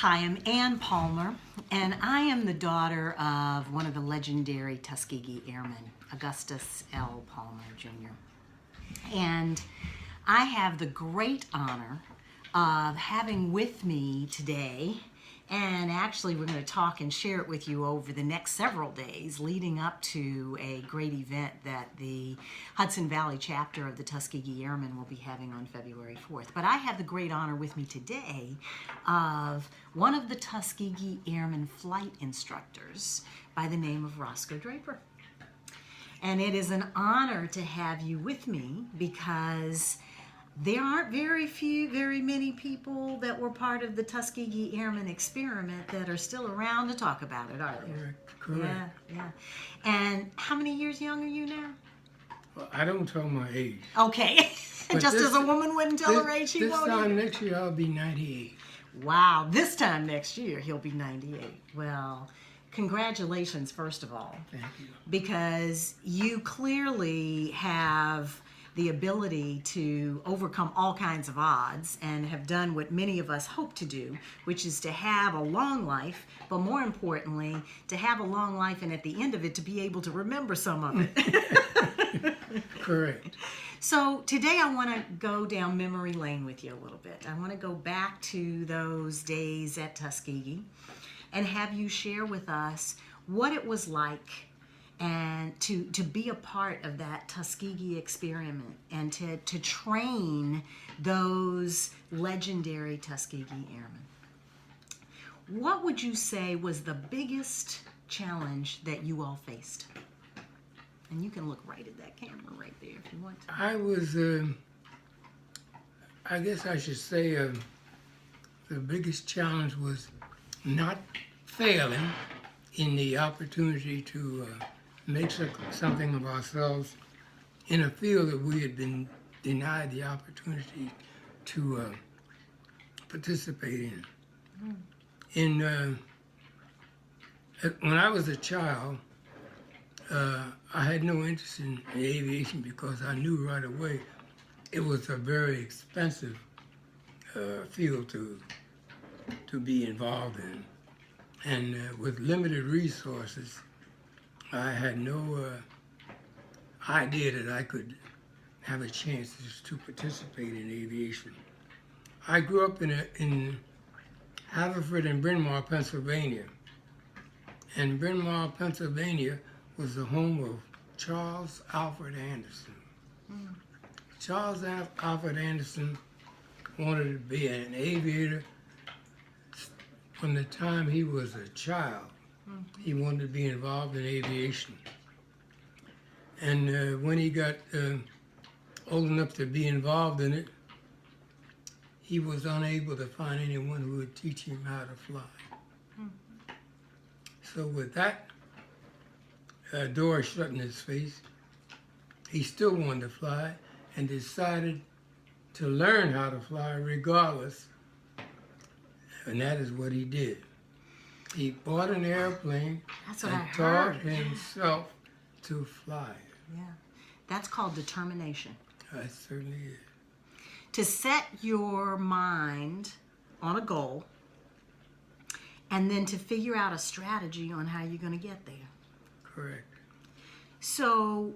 Hi, I'm Ann Palmer, and I am the daughter of one of the legendary Tuskegee Airmen, Augustus L. Palmer, Jr. And I have the great honor of having with me today, and actually we're going to talk and share it with you over the next several days leading up to a great event that the Hudson Valley chapter of the Tuskegee Airmen will be having on February 4th. But I have the great honor with me today of one of the Tuskegee Airmen flight instructors by the name of Roscoe Draper. And it is an honor to have you with me because there aren't very many people that were part of the Tuskegee Airmen experiment that are still around to talk about it, are there? Correct. Yeah. And how many years young are you now? Well, I don't tell my age. Okay. Just as a woman wouldn't tell her age, she won't. This time next year, I'll be 98. Wow. This time next year, he'll be 98. Well, congratulations, first of all. Thank you. Because you clearly have the ability to overcome all kinds of odds and have done what many of us hope to do, which is to have a long life, but more importantly, to have a long life and at the end of it to be able to remember some of it. Correct. So today I want to go down memory lane with you a little bit. I want to go back to those days at Tuskegee and have you share with us what it was like and to be a part of that Tuskegee experiment and to train those legendary Tuskegee Airmen. What would you say was the biggest challenge that you all faced? And you can look right at that camera right there if you want to. I was, I guess I should say, the biggest challenge was not failing in the opportunity to make something of ourselves in a field that we had been denied the opportunity to participate in. When I was a child, I had no interest in aviation because I knew right away it was a very expensive field to be involved in. And with limited resources, I had no idea that I could have a chance to participate in aviation. I grew up in Haverford and Bryn Mawr, Pennsylvania. And Bryn Mawr, Pennsylvania was the home of Charles Alfred Anderson. Charles Alfred Anderson wanted to be an aviator from the time he was a child. He wanted to be involved in aviation. And when he got old enough to be involved in it, he was unable to find anyone who would teach him how to fly. So with that door shut in his face, he still wanted to fly and decided to learn how to fly regardless. And that is what he did. He bought an airplane and taught himself to fly. Yeah, that's called determination. That certainly is. To set your mind on a goal and then to figure out a strategy on how you're going to get there. Correct. So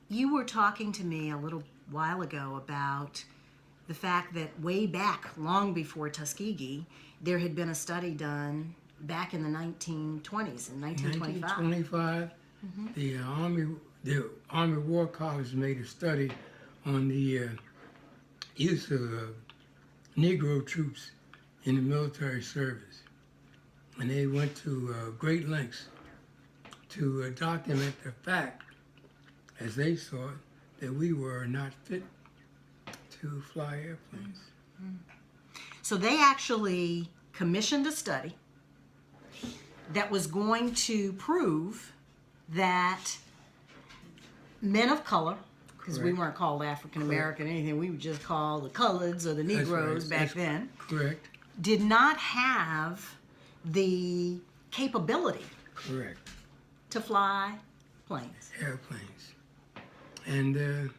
you were talking to me a little while ago about the fact that way back, long before Tuskegee, there had been a study done back in the 1920s, in 1925. 1925, the Army War College made a study on the use of Negro troops in the military service. And they went to great lengths to document the fact, as they saw it, that we were not fit to fly airplanes. So they actually commissioned a study that was going to prove that men of color, because we weren't called African American or anything, we were just called the coloreds or the Negroes back then. Correct. Did not have the capability to fly planes. Airplanes. And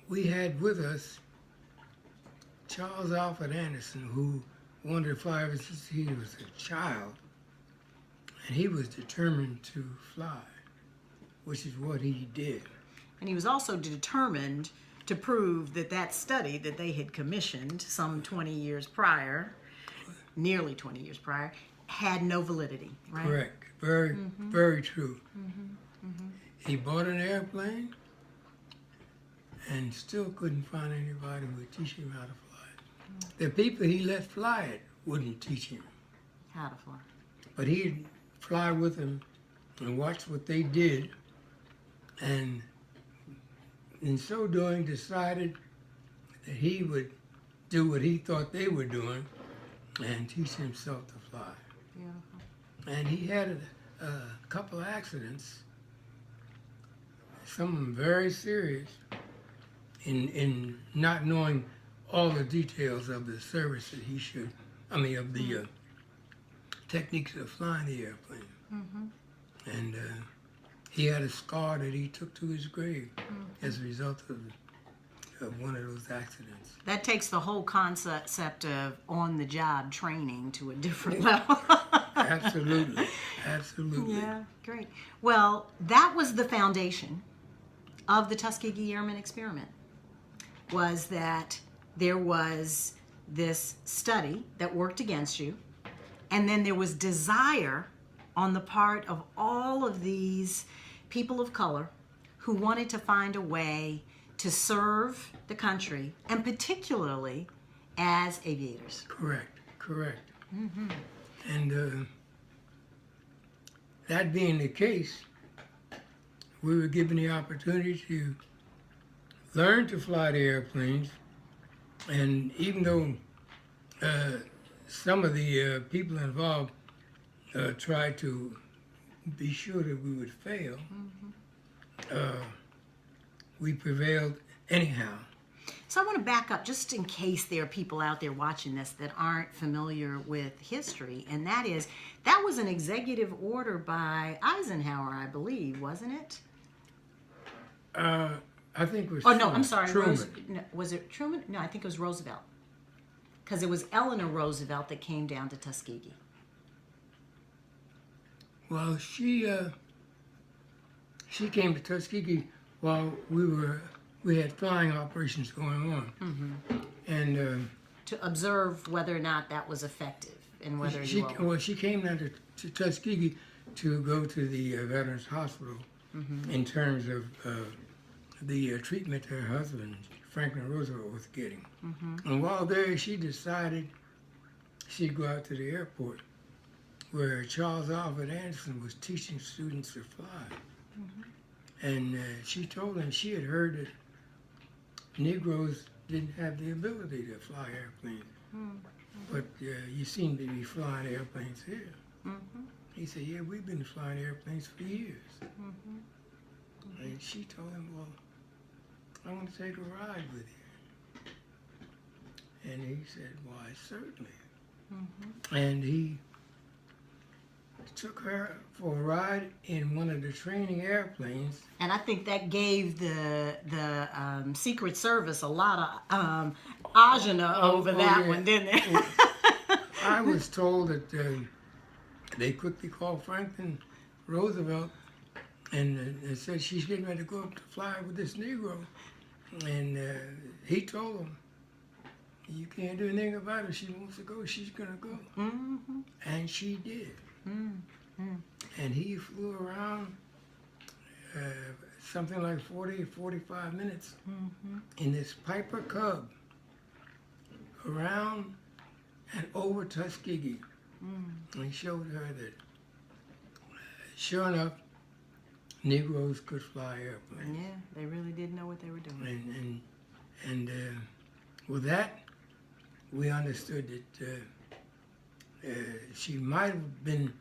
we had with us Charles Alfred Anderson, who wanted to fly ever since he was a child, and he was determined to fly, which is what he did. And he was also determined to prove that that study that they had commissioned some 20 years prior, nearly 20 years prior, had no validity, right? Correct. Very, very true. He bought an airplane and still couldn't find anybody who would teach him how to fly it. The people he let fly it wouldn't teach him. How to fly. But he'd fly with them and watch what they did, and in so doing decided that he would do what he thought they were doing and teach himself to fly. Beautiful. And he had a couple of accidents, some of them very serious, in not knowing all the details of the service that he should, of the techniques of flying the airplane. And he had a scar that he took to his grave as a result of one of those accidents. That takes the whole concept of on-the-job training to a different level. Absolutely. Absolutely. Yeah, great. Well, that was the foundation of the Tuskegee Airman experiment, was that there was this study that worked against you, and then there was desire on the part of all of these people of color who wanted to find a way to serve the country, and particularly as aviators. Correct. And that being the case, we were given the opportunity to learn to fly the airplanes, and even though some of the people involved tried to be sure that we would fail, we prevailed anyhow. So I want to back up just in case there are people out there watching this that aren't familiar with history, and that was an executive order by Eisenhower, I believe, wasn't it? I think it was Oh, no, I'm sorry. Truman. No, was it Truman? No, I think it was Roosevelt. Because it was Eleanor Roosevelt that came down to Tuskegee. Well, she came to Tuskegee while we had flying operations going on, and To observe whether or not that was effective and whether she came down to Tuskegee to go to the Veterans Hospital in terms of the treatment her husband Franklin Roosevelt was getting, and while there she decided she'd go out to the airport where Charles Alfred Anderson was teaching students to fly. And she told him she had heard that Negroes didn't have the ability to fly airplanes. But you seem to be flying airplanes here. He said, yeah, we've been flying airplanes for years. And she told him, well, I want to take a ride with you. And he said, why, certainly. And he took her for a ride in one of the training airplanes. And I think that gave the Secret Service a lot of agina over that one, didn't it? I was told that they quickly called Franklin Roosevelt and said she's getting ready to go up to fly with this Negro. And he told them, you can't do anything about it. She wants to go, she's going to go. And she did. And he flew around something like 40, 45 minutes in this Piper Cub around and over Tuskegee. And he showed her that, sure enough, Negroes could fly airplanes. Yeah, they really did know what they were doing. And with that, we understood that she might have been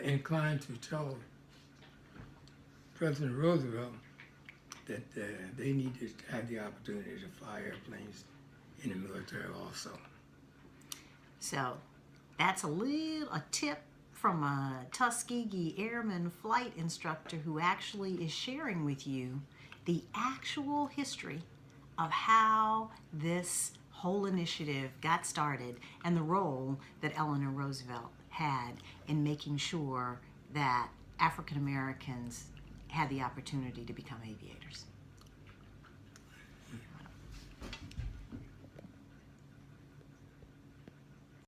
inclined to tell President Roosevelt that they needed to have the opportunity to fly airplanes in the military also. So that's a tip from a Tuskegee Airman flight instructor who actually is sharing with you the actual history of how this whole initiative got started and the role that Eleanor Roosevelt had in making sure that African Americans had the opportunity to become aviators.